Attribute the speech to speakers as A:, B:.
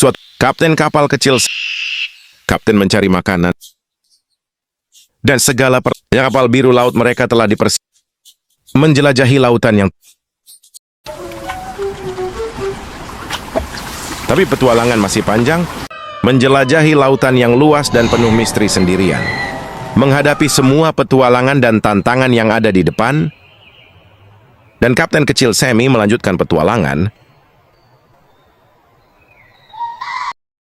A: Suatu kapten kapal kecil, kapten mencari makanan, dan segala kapal biru laut mereka telah menjelajahi lautan yang. Tapi petualangan masih panjang, menjelajahi lautan yang luas dan penuh misteri sendirian. Menghadapi semua petualangan dan tantangan yang ada di depan, dan kapten kecil Sammy melanjutkan petualangan